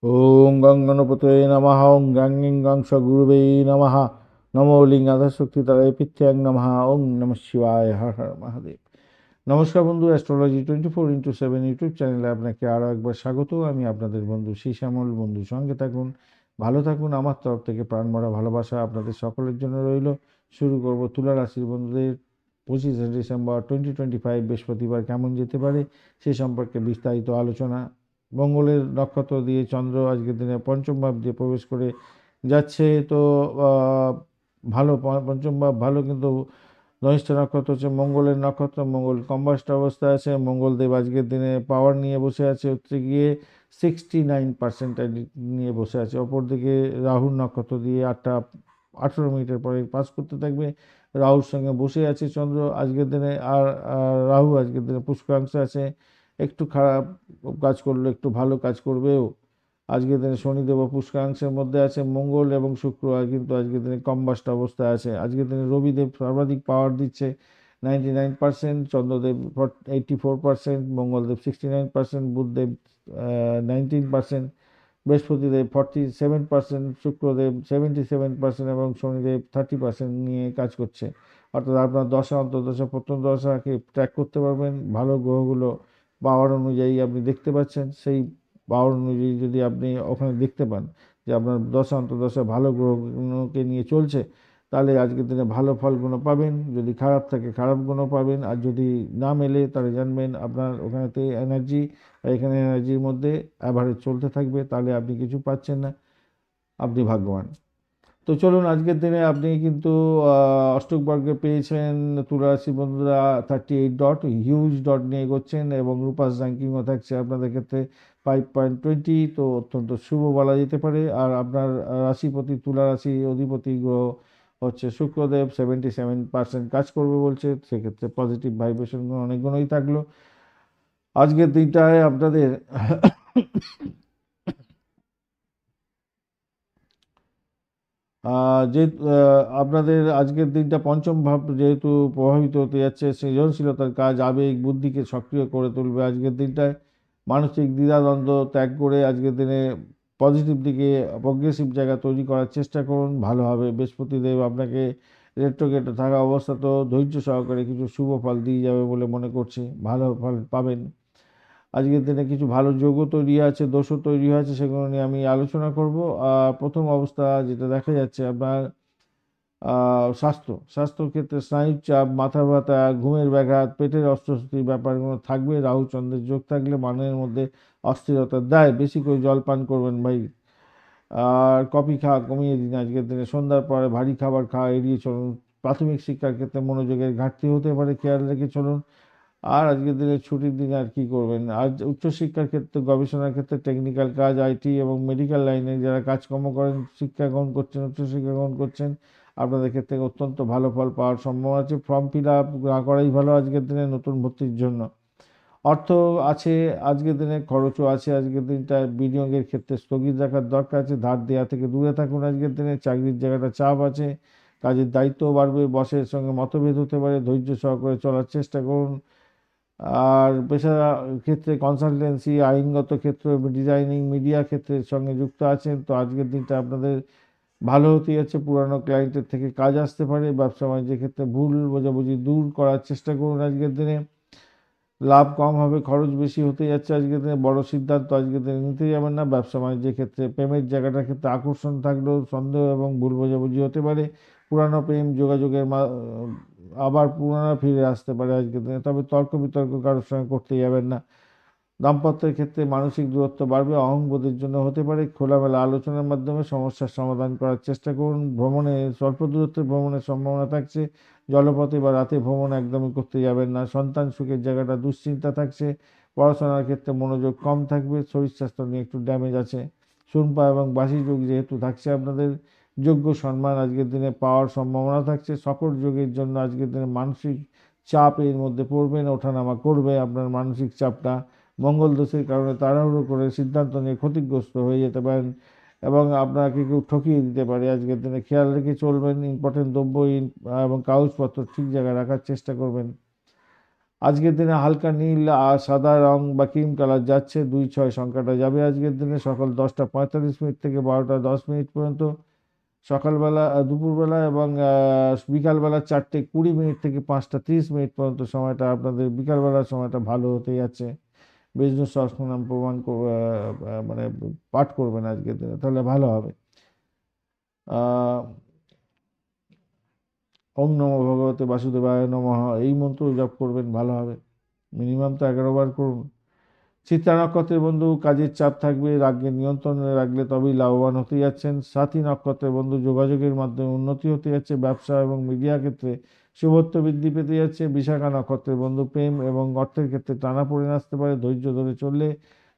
ওং গং গণপতয়ে নমঃ ওং গাং গিং গং সগুরুবে নমঃ নমো লিঙ্গাধর শক্তিতলে পিথ্যাং নমঃ ওং নমঃ শিবায় হর হর মহাদেব। নমস্কার বন্ধু, অ্যাস্ট্রোলজি 24x7 ইউটিউব চ্যানেলে আপনাকে আরও একবার স্বাগত। আমি আপনাদের বন্ধু শ্যামল। বন্ধু সঙ্গে থাকুন, ভালো থাকুন। আমার তরফ থেকে প্রাণভরা ভালোবাসা আপনাদের সকলের জন্য রইল। শুরু করব তুলা রাশির বন্ধুদের 25শে ডিসেম্বর 2025 বৃহস্পতিবার কেমন যেতে পারে সে সম্পর্কে বিস্তারিত আলোচনা। মঙ্গলের নক্ষত্র দিয়ে চন্দ্র আজকের দিনে পঞ্চম ভাব দিয়ে প্রবেশ করে যাচ্ছে, তো ভালো পঞ্চম ভাব ভালো, কিন্তু ধনিষ্ঠ নক্ষত্র হচ্ছে মঙ্গলের নক্ষত্র। মঙ্গল কম্বাস্ট অবস্থায় আছে। মঙ্গলদেব আজকের দিনে পাওয়ার নিয়ে বসে আছে, হচ্ছে গিয়ে 69% নিয়ে বসে আছে। অপরদিকে রাহুর নক্ষত্র দিয়ে 8টা 18 মিনিটের পরে পাস করতে থাকবে। রাহুর সঙ্গে বসে আছে চন্দ্র আজকের দিনে। আর রাহু আজকের দিনে পুষ্করাংশে আছে। একটু খারাপ কাজ করলে একটু ভালো কাজ করবেও। আজকের দিনে শনিদেব পুষ্করাংশের মধ্যে আছে। মঙ্গল এবং শুক্র কিন্তু আজকের দিনে কম্বাস্ট অবস্থায় আছে। আজকের দিনে রবিদেব সর্বাধিক পাওয়ার দিচ্ছে 99%, চন্দ্রদেব 84%, মঙ্গলদেব 69%, বুধদেব 19%, বৃহস্পতিদেব 47%, শুক্রদেব 77% এবং শনিদেব 30% নিয়ে কাজ করছে। অর্থাৎ আপনার দশা অন্তর্দশা প্রথম দশাকে ট্র্যাক করতে পারবেন। ভালো গ্রহগুলো পাওয়ার অনুযায়ী আপনি দেখতে পাচ্ছেন। সেই পাওয়ার অনুযায়ী যদি আপনি ওখানে দেখতে পান যে আপনার দশা অন্তর্দশা ভালো গ্রহগুলোকে নিয়ে চলছে, তাহলে আজকের দিনে ভালো ফলগুলো পাবেন। যদি খারাপ থাকে খারাপগুলো পাবেন। আর যদি না মেলে তাহলে জানবেন আপনার ওখানেতে এনার্জি আর এখানে এনার্জির মধ্যে অ্যাভারেজ চলতে থাকবে, তাহলে আপনি কিছু পাচ্ছেন না, আপনি ভাগ্যবান। তো চলুন, আজকের দিনে আপনি কিন্তু অষ্টক বর্গে পেয়েছেন তুলা রাশি বন্ধুরা 38 ডট, হিউজ ডট নিয়ে এগোচ্ছেন এবং রূপাস র্যাঙ্কিংও থাকছে আপনাদের ক্ষেত্রে 5.20, তো অত্যন্ত শুভ বলা যেতে পারে। আর আপনার রাশিপতি তুলা রাশি অধিপতি গ্রহ হচ্ছে শুক্রদেব, 77% কাজ করবে বলছে। সেক্ষেত্রে পজিটিভ ভাইব্রেশন অনেকগুলোই থাকলো আজকের দিনটায় আপনাদের। যে আপনাদের আজকের দিনটা পঞ্চম ভাব যেহেতু প্রভাবিত হতে যাচ্ছে, সৃজনশীলতার কাজ আবেগ বুদ্ধিকে সক্রিয় করে তুলবে আজকের দিনটায়। মানসিক দ্বিধাদ্বন্দ্ব ত্যাগ করে আজকের দিনে পজিটিভ দিকে প্রগ্রেসিভ জায়গা তৈরি করার চেষ্টা করুন, ভালো হবে। বৃহস্পতিদেব আপনাকে রেট্রোগেটে থাকা অবস্থাতেও ধৈর্য সহকারে কিছু শুভ ফল দিয়ে যাবে বলে মনে করছি, ভালো ফল পাবেন। আজকের দিনে কিছু ভালো যোগও তৈরি আছে, দোষও তৈরি হয়েছে, সেগুলো নিয়ে আমি আলোচনা করব। প্রথম অবস্থা যেটা দেখা যাচ্ছে আপনার স্বাস্থ্যর ক্ষেত্রে স্নায়ুর চাপ, মাথা ব্যথা, ঘুমের ব্যাঘাত, পেটের অস্বস্তির ব্যাপারগুলো থাকবে। রাহু চন্দ্রের যোগ থাকলে মনের মধ্যে অস্থিরতা দেয়। বেশি করে জল পান করবেন ভাই। আর কফি খাওয়া কমিয়ে দিন আজকের দিনে। সন্ধ্যার পরে ভারী খাবার খাওয়া এড়িয়ে চলুন। প্রাথমিক শিক্ষার ক্ষেত্রে মনোযোগের ঘাটতি হতে পারে, খেয়াল রেখে চলুন। আর আজকের দিনে ছুটির দিনে আর কি করবেন। আর উচ্চশিক্ষার ক্ষেত্রে, গবেষণার ক্ষেত্রে, টেকনিক্যাল কাজ, আইটি এবং মেডিকেল লাইনে যারা কাজকর্ম করেন, শিক্ষা গ্রহণ করছেন, উচ্চশিক্ষা গ্রহণ করছেন, আপনাদের ক্ষেত্রে অত্যন্ত ভালো ফল পাওয়ার সম্ভাবনা আছে। ফর্ম ফিল আপ না করাই ভালো আজকের দিনে নতুন ভর্তির জন্য। অর্থ আছে আজকের দিনে, খরচও আছে আজকের দিনটায়। বিনিয়োগের ক্ষেত্রে স্থগিত রাখার দরকার আছে। ধার দেওয়া থেকে দূরে থাকুন আজকের দিনে। চাকরির জায়গাটা চাপ আছে, কাজের দায়িত্বও বাড়বে, বসের সঙ্গে মতভেদ হতে পারে, ধৈর্য সহকারে চলার চেষ্টা করুন। আর পেশা ক্ষেত্রে কনসালটেন্সি, আইনগত ক্ষেত্র, ডিজাইনিং, মিডিয়া ক্ষেত্রের সঙ্গে যুক্ত আছেন, তো আজকের দিনটা আপনাদের ভালো হতে যাচ্ছে। পুরানো ক্লায়েন্টের থেকে কাজ আসতে পারে। ব্যবসা বাণিজ্যের ক্ষেত্রে ভুল বোঝাবুঝি দূর করার চেষ্টা করুন আজকের দিনে। লাভ কম হবে, খরচ বেশি হতে যাচ্ছে আজকের দিনে। বড় সিদ্ধান্ত আজকের দিনে নিতে যাবেন না। ব্যবসা বাণিজ্যের ক্ষেত্রে প্রেমের জায়গাটার ক্ষেত্রে আকর্ষণ থাকলেও সন্দেহ এবং ভুল বোঝাবুঝি হতে পারে। পুরানো প্রেম যোগাযোগের আবার পুনরায় ফিরে আসতে পারে আজকের দিনে। তবে তর্ক বিতর্ক কারোর সঙ্গে করতে যাবেন না। দাম্পত্যের ক্ষেত্রে মানসিক দূরত্ব বাড়বে, অহংবোধের জন্য হতে পারে। খোলামেলা আলোচনার মাধ্যমে সমস্যার সমাধান করার চেষ্টা করুন। ভ্রমণে স্বল্প দূরত্বের ভ্রমণের সম্ভাবনা থাকছে। জলপথে বা রাতে ভ্রমণ একদমই করতে যাবেন না। সন্তান সুখের জায়গাটা দুশ্চিন্তা থাকছে। পড়াশোনার ক্ষেত্রে মনোযোগ কম থাকবে। শরীর স্বাস্থ্য নিয়ে একটু ড্যামেজ আছে। সুনপা এবং বাসি যোগ যেহেতু থাকছে, আপনাদের যোগ্য সম্মান আজকের দিনে পাওয়ার সম্ভাবনা থাকছে। সকল যোগের জন্য আজকের দিনে মানসিক চাপের মধ্যে পড়বেন, ওঠানামা করবে আপনার মানসিক চাপটা। মঙ্গল দোষের কারণে তাড়াহুড়ো করে সিদ্ধান্ত নিয়ে ক্ষতিগ্রস্ত হয়ে যেতে পারেন এবং আপনাকে কেউ ঠকিয়ে দিতে পারে আজকের দিনে। খেয়াল রেখে চলবেন। ইম্পর্টেন্ট দ্রব্য এবং কাগজপত্র ঠিক জায়গায় রাখার চেষ্টা করবেন। আজকের দিনে হালকা নীল আর সাদা রং বা ক্রিম কালার যাচ্ছে, 2-6 সংখ্যাটা যাবে আজকের দিনে। সকাল 10:45 থেকে 12:10 পর্যন্ত, সকালবেলা দুপুরবেলা এবং বিকালবেলা 4:20 থেকে 5:30 পর্যন্ত সময়টা আপনাদের, বিকালবেলার সময়টা ভালো হতে যাচ্ছে। বিষ্ণু সহস্রনাম মানে পাঠ করবেন আজকের দিনে, তাহলে ভালো হবে। ওম নমো ভগবতে বাসুদেবায় নমঃ এই মন্ত্র জপ করবেন, ভালো হবে। মিনিমাম তো 11 বার করুন। চিত্রা নক্ষত্রের বন্ধু, কাজের চাপ থাকবে, রাগকে নিয়ন্ত্রণে রাখলে তবেই লাভবান হতে যাচ্ছেন। সাথী নক্ষত্রের বন্ধু, যোগাযোগের মাধ্যমে উন্নতি হতে যাচ্ছে, ব্যবসা এবং মিডিয়া ক্ষেত্রে শুভত্ব বৃদ্ধি পেতে যাচ্ছে। বিশাখা নক্ষত্রের বন্ধু, প্রেম এবং অর্থের ক্ষেত্রে টানাপোড়েন আসতে পারে, ধৈর্য ধরে চললে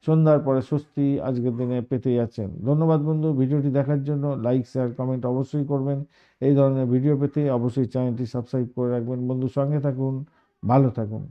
সন্ধ্যার পরে স্বস্তি আজকের দিনে পেতে যাচ্ছেন। ধন্যবাদ বন্ধু, ভিডিওটি দেখার জন্য। লাইক, শেয়ার, কমেন্ট অবশ্যই করবেন। এই ধরনের ভিডিও পেতে অবশ্যই চ্যানেলটি সাবস্ক্রাইব করে রাখবেন বন্ধু। সঙ্গে থাকুন, ভালো থাকুন।